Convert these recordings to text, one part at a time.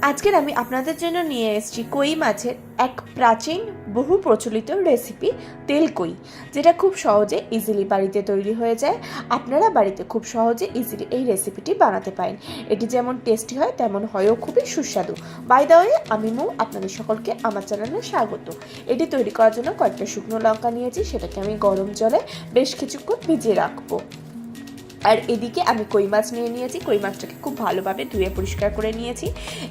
আজকের আমি আপনাদের জন্য নিয়ে এসেছি কই মাছের এক প্রাচীন বহু প্রচলিত রেসিপি তেল কই, যেটা খুব সহজে ইজিলি বাড়িতে তৈরি হয়ে যায়। আপনারা বাড়িতে খুব সহজে ইজিলি এই রেসিপিটি বানাতে পারেন। এটি যেমন টেস্টি হয় তেমন হয়ও খুবই সুস্বাদু। বাই দ্য ওয়ে, আমি মৌ, আপনাদের সকলকে আমার চ্যানেলে স্বাগত। এটি তৈরি করার জন্য কয়েকটা শুকনো লঙ্কা নিয়েছি, সেটাকে আমি গরম জলে বেশ কিছুক্ষণ ভিজিয়ে রাখবো। আর এদিকে আমি কই মাছ নিয়ে নিয়েছি। কই মাছটাকে খুব ভালোভাবে ধুয়ে পরিষ্কার করে নিয়েছি।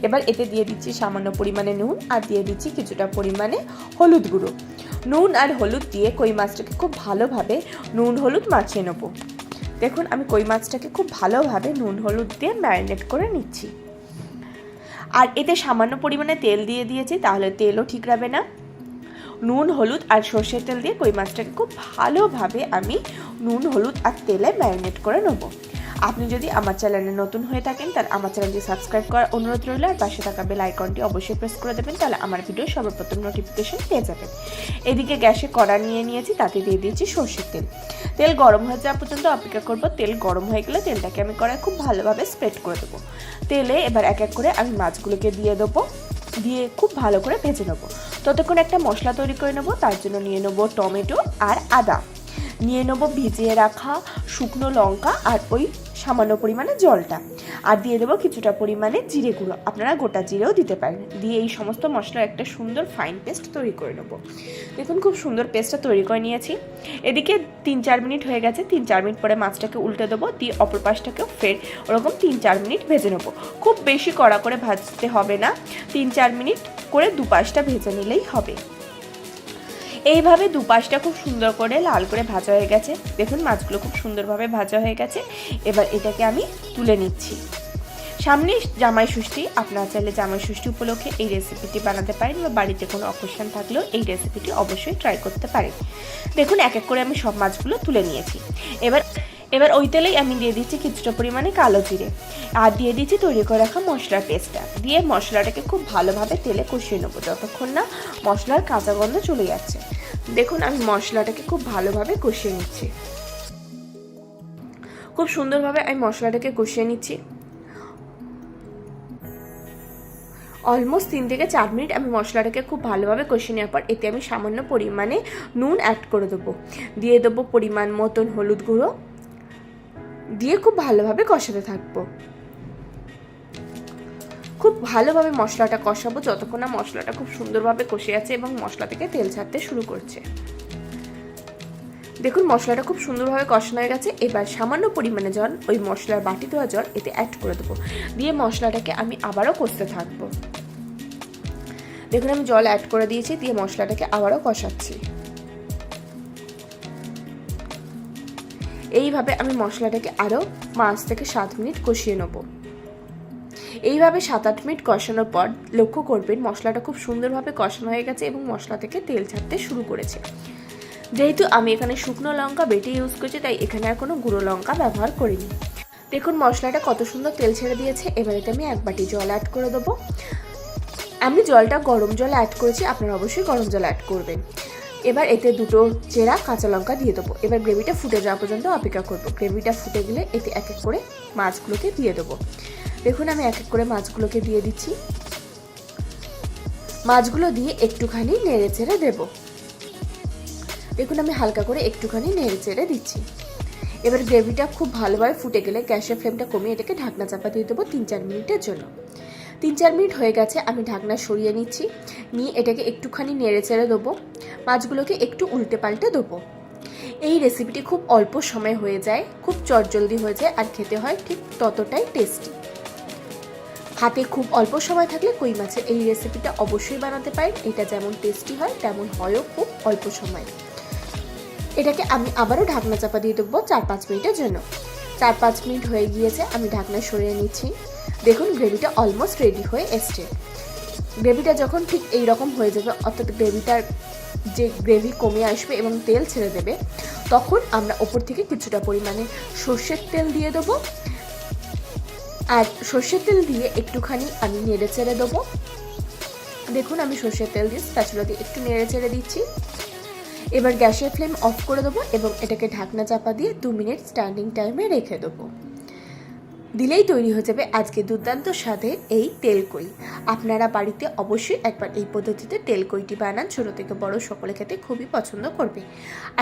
এবার এতে দিয়ে দিচ্ছি সামান্য পরিমাণে নুন আর দিয়ে দিচ্ছি কিছুটা পরিমাণে হলুদ গুঁড়ো। নুন আর হলুদ দিয়ে কই মাছটাকে খুব ভালোভাবে নুন হলুদ মাখিয়ে নেব। দেখুন, আমি কই মাছটাকে খুব ভালোভাবে নুন হলুদ দিয়ে ম্যারিনেট করে নিচ্ছি। আর এতে সামান্য পরিমাণে তেল দিয়ে দিয়েছি, তাহলে তেলও ঠিক রাখবে না। নুন হলুদ আর সর্ষের তেল দিয়ে কই মাছটাকে খুব ভালোভাবে আমি নুন হলুদ আর তেলে ম্যারিনেট করে নেব। আপনি যদি আমার চ্যানেলে নতুন হয়ে থাকেন তাহলে আমার চ্যানেলটি সাবস্ক্রাইব করার অনুরোধ রইল, আর পাশে থাকা বেল আইকনটি অবশ্যই প্রেস করে দেবেন, তাহলে আমার ভিডিও সর্বপ্রথম নোটিফিকেশন পেয়ে যাবেন। এদিকে গ্যাসে কড়া নিয়ে নিয়েছি, তাতে দিয়ে দিয়েছি সর্ষের তেল। তেল গরম হয়ে যাওয়া পর্যন্ত অপেক্ষা করব। তেল গরম হয়ে গেলে তেলটাকে আমি কড়ায় খুব ভালোভাবে স্প্রেড করে দেবো। তেলে এবার এক এক করে আমি মাছগুলোকে দিয়ে দেবো, দিয়ে খুব ভালো করে ভেজে নেবো। ততক্ষণ একটা মশলা তৈরি করে নেবো। তার জন্য নিয়ে নেবো টমেটো আর আদা, নিয়ে নেবো ভিজিয়ে রাখা শুকনো লঙ্কা আর ওই সামান্য পরিমাণে জলটা, আর দিয়ে দেবো কিছুটা পরিমাণে জিরে গুঁড়ো। আপনারা গোটা জিরেও দিতে পারেন। দিয়ে এই সমস্ত মশলার একটা সুন্দর ফাইন পেস্ট তৈরি করে নেবো। দেখুন, খুব সুন্দর পেস্টটা তৈরি করে নিয়েছি। এদিকে 3-4 মিনিট হয়ে গেছে। 3-4 মিনিট পরে মাছটাকে উল্টে দেবো, দিয়ে অপর পাশটাকেও ফের ওরকম 3-4 মিনিট ভেজে নেবো। খুব বেশি কড়া করে ভাজতে হবে না, 3-4 মিনিট করে দুপাশটা ভেজে নিলেই হবে। এইভাবে দুপাশটা খুব সুন্দর করে লাল করে ভাজা হয়ে গেছে। দেখুন, মাছগুলো খুব সুন্দরভাবে ভাজা হয়ে গেছে। এবার এটাকে আমি তুলে নিচ্ছি। সামনে জামাই ষষ্ঠী, আপনারা চাইলে জামাই ষষ্ঠী উপলক্ষে এই রেসিপিটি বানাতে পারেন, বা বাড়িতে কোনো অকেশন থাকলেও এই রেসিপিটি অবশ্যই ট্রাই করতে পারেন। দেখুন, এক এক করে আমি সব মাছগুলো তুলে নিয়েছি। এবার ওই তেলেই আমি দিয়ে দিচ্ছি কিছুটা পরিমাণে কালো জিরে, আর দিয়ে দিচ্ছি তৈরি করে রাখা মশলার পেস্টটা। দিয়ে মশলাটাকে খুব ভালোভাবে তেলে কষিয়ে নেবো, যতক্ষণ না মশলার কাঁচা গন্ধ চলে যাচ্ছে। দেখুন, আমি মশলাটাকে খুব ভালোভাবে কষিয়ে নিচ্ছি। খুব সুন্দরভাবে আমি মশলাটাকে কষিয়ে নিচ্ছি। অলমোস্ট 3-4 মিনিট আমি মশলাটাকে খুব ভালোভাবে কষিয়ে নেওয়ার পর এতে আমি সামান্য পরিমাণে নুন অ্যাড করে দেবো। দিয়ে দেবো পরিমাণ মতন হলুদ গুঁড়ো, দিয়ে খুব ভালোভাবে কষাতে থাকবো। খুব ভালোভাবে মশলাটা কষাবো যতক্ষণ না মশলাটা খুব সুন্দরভাবে কষে আছে এবং মশলা থেকে তেল ছাড়তে শুরু করছে। দেখুন, মশলাটা খুব সুন্দরভাবে কষানো হয়ে গেছে। এবার সামান্য পরিমাণে জল, ওই মশলার বাটি দেওয়া জল, এতে অ্যাড করে দেবো। দিয়ে মশলাটাকে আমি আবারও কষতে থাকবো। দেখুন, আমি জল অ্যাড করে দিয়েছি, দিয়ে মশলাটাকে আবারও কষাচ্ছি। এইভাবে আমি মশলাটাকে আরও 5-7 মিনিট কষিয়ে নেব। এইভাবে 7-8 মিনিট কষানোর পর লক্ষ্য করবেন মশলাটা খুব সুন্দরভাবে কষানো হয়ে গেছে এবং মশলা থেকে তেল ছাড়তে শুরু করেছে। যেহেতু আমি এখানে শুকনো লঙ্কা বেটে ইউজ করছি, তাই এখানে আর কোনো গুঁড়ো লঙ্কা ব্যবহার করিনি। দেখুন, মশলাটা কত সুন্দর তেল ছেড়ে দিয়েছে। এবারে আমি 1 বাটি জল অ্যাড করে দেবো। আমি জলটা গরম জল অ্যাড করেছি, আপনারা অবশ্যই গরম জল অ্যাড করবেন। এবার এতে 2 চেরা কাঁচা লঙ্কা দিয়ে দেবো। এবার গ্রেভিটা ফুটে যাওয়া পর্যন্ত অপেক্ষা করবো। গ্রেভিটা ফুটে গেলে এতে এক এক করে মাছগুলোকে দিয়ে দেবো। দেখুন, আমি এক এক করে মাছগুলোকে দিয়ে দিচ্ছি। মাছগুলো দিয়ে একটুখানি নেড়ে চেড়ে দেবো। দেখুন, আমি হালকা করে একটুখানি নেড়ে চেড়ে দিচ্ছি। এবার গ্রেভিটা খুব ভালোভাবে ফুটে গেলে গ্যাসের ফ্লেমটা কমিয়ে এটাকে ঢাকনা চাপা দিয়ে দেবো 3-4 মিনিটের জন্য। 3-4 মিনিট হয়ে গেছে, আমি ঢাকনা সরিয়ে নিচ্ছি। নিয়ে এটাকে একটুখানি নেড়ে চেড়ে দেবো। মাছগুলোকে একটু উল্টে পাল্টে দেবো। এই রেসিপিটি খুব অল্প সময় হয়ে যায়, খুব চটজলদি হয়ে যায়, আর খেতে হয় ঠিক ততটাই টেস্টি। হাতে খুব অল্প সময় থাকলে কই মাছের এই রেসিপিটা অবশ্যই বানাতে পারেন। এটা যেমন টেস্টি হয় তেমন হয়ও খুব অল্প সময়। এটাকে আমি আবারও ঢাকনা চাপা দিয়ে দেবো 4-5 মিনিটের জন্য। 4-5 মিনিট হয়ে গিয়েছে, আমি ঢাকনা সরিয়ে নিচ্ছি। দেখুন, গ্রেভিটা অলমোস্ট রেডি হয়ে এসছে। গ্রেভিটা যখন ঠিক এই রকম হয়ে যাবে, অর্থাৎ গ্রেভিটার যে গ্রেভি কমে আসবে এবং তেল ছেড়ে দেবে, তখন আমরা ওপর থেকে কিছুটা পরিমাণে সর্ষের তেল দিয়ে দেবো। আর সর্ষের তেল দিয়ে একটুখানি আমি নেড়ে চেড়ে দেবো। দেখুন, আমি সর্ষের তেল দিয়ে স্প্যাচুলা দিয়ে একটু নেড়ে চেড়ে দিচ্ছি। এবার গ্যাসের ফ্লেম অফ করে দেবো এবং এটাকে ঢাকনা চাপা দিয়ে 2 মিনিট স্ট্যান্ডিং টাইমে রেখে দেবো। দিলেই তৈরি হয়ে যাবে আজকে দুর্দান্ত স্বাদের এই তেলকই। আপনারা বাড়িতে অবশ্যই একবার এই পদ্ধতিতে তেলকইটি বানান, ছোটো থেকে বড় সকলে খেতে খুবই পছন্দ করবে।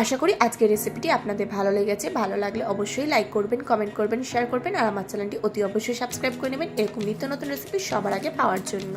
আশা করি আজকের রেসিপিটি আপনাদের ভালো লেগেছে। ভালো লাগলে অবশ্যই লাইক করবেন, কমেন্ট করবেন, শেয়ার করবেন আর আমার চ্যানেলটি অতি অবশ্যই সাবস্ক্রাইব করে নেবেন এরকম নিত্য নতুন রেসিপি সবার আগে পাওয়ার জন্য।